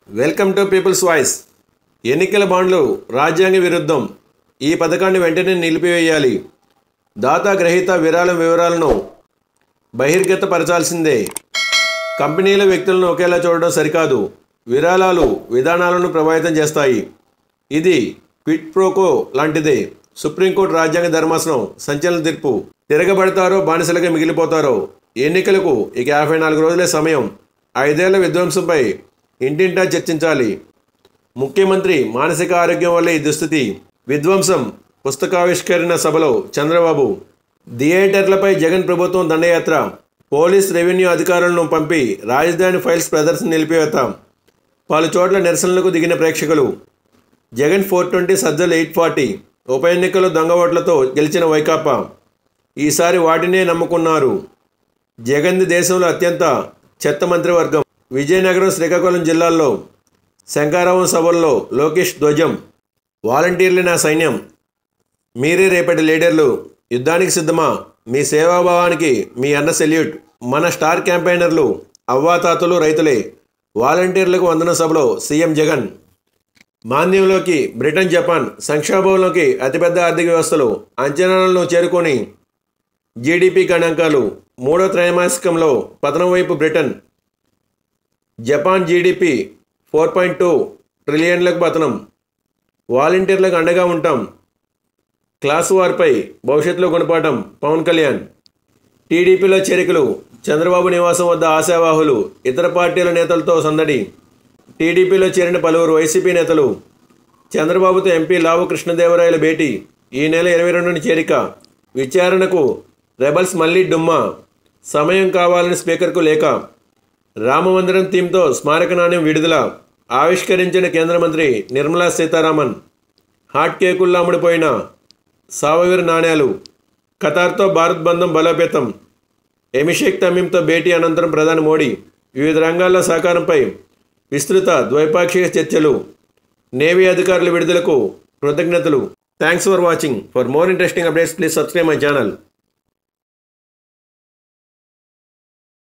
Welcome to peoples voice. ఎన్నికల బాండ్లు రాజ్యాంగ విరుద్ధం. ఈ పథకాన్ని వెంటనే నిలిపివేయాలి. దాతా గ్రహీత విరాళం వివరాలను బహిర్గతపరచాల్సిందే. కంపెనీల వ్యక్తులను ఒకేలా చూడడం సరికాదు. విరాళాలు విధానాలను ప్రభావితం చేస్తాయి. ఇది క్విడ్ ప్రోకో లాంటిదే. సుప్రీంకోర్టు రాజ్యాంగ ధర్మాసనం సంచలన తీర్పు. తిరగబడతారో బానిసలుగా మిగిలిపోతారో. ఎన్నికలకు ఇక 54 రోజులే సమయం. 5 ఏళ్ల విధ్వంసంపై ఇంటింటా చర్చించాలి. ముఖ్యమంత్రి మానసిక ఆరోగ్యం వల్ల ఈ దుస్థితి. విధ్వంసం పుస్తకావిష్కరణ సభలో చంద్రబాబు. థియేటర్లపై జగన్ ప్రభుత్వం దండయాత్ర. పోలీస్ రెవెన్యూ అధికారులను పంపి రాజధాని ఫైల్స్ ప్రదర్శన నిలిపివేత. పలు చోట్ల నిరసనలకు దిగిన ప్రేక్షకులు. జగన్ 420 సజ్జలు 840. ఉప ఎన్నికల్లో దొంగ ఓట్లతో గెలిచిన వైకాపా ఈసారి వాటినే నమ్ముకున్నారు. జగన్ది దేశంలో అత్యంత చెత్త మంత్రివర్గం. విజయనగరం, శ్రీకాకుళం జిల్లాల్లో శంకారావం సభల్లో లోకేష్ ధ్వజం. వాలంటీర్లే నా సైన్యం, మీరే రేపటి లీడర్లు, యుద్ధానికి సిద్ధమా, మీ సేవాభావానికి మీ అన్న సెల్యూట్. మన స్టార్ క్యాంపెయినర్లు అవ్వాతాతలు రైతులే. వాలంటీర్లకు వందన సభలో సీఎం జగన్. మాంద్యంలోకి బ్రిటన్, జపాన్. సంక్షోభంలోకి అతిపెద్ద ఆర్థిక వ్యవస్థలు అంచనాలను చేరుకొని జీడిపి గణాంకాలు. 3వ త్రైమాసికంలో పతనం వైపు బ్రిటన్. జపాన్ జీడిపి 4.2 ట్రిలియన్లకు పతనం. వాలంటీర్లకు అండగా ఉంటాం. క్లాస్ వార్పై భవిష్యత్తులో గుణపాఠం పవన్ కళ్యాణ్. టీడీపీలో చేరికలు. చంద్రబాబు నివాసం వద్ద ఆశావాహులు. ఇతర పార్టీల నేతలతో సందడి. టీడీపీలో చేరిన పలువురు వైసీపీ నేతలు. చంద్రబాబుతో ఎంపీ లావు కృష్ణదేవరాయల భేటీ. ఈ నెల 22న చేరిక. విచారణకు రెబల్స్ మళ్లీ డుమ్మా. సమయం కావాలని స్పీకర్కు లేఖ. రామమందిరం థీమ్తో స్మారక నాణ్యం విడుదల. ఆవిష్కరించిన కేంద్ర మంత్రి నిర్మలా సీతారామన్. హాట్ కేకుల్లో అమ్ముడిపోయిన సావవీర్ నాణ్యాలు. ఖతార్తో భారత్ బంధం బలోపేతం. ఎమిషేక్ తమీమ్తో భేటీ అనంతరం ప్రధాని మోడీ. వివిధ రంగాల్లో సహకారంపై విస్తృత ద్వైపాక్షిక చర్చలు. నేవీ అధికారుల విడుదలకు కృతజ్ఞతలు. Thanks for watching. For more interesting updates please subscribe my channel.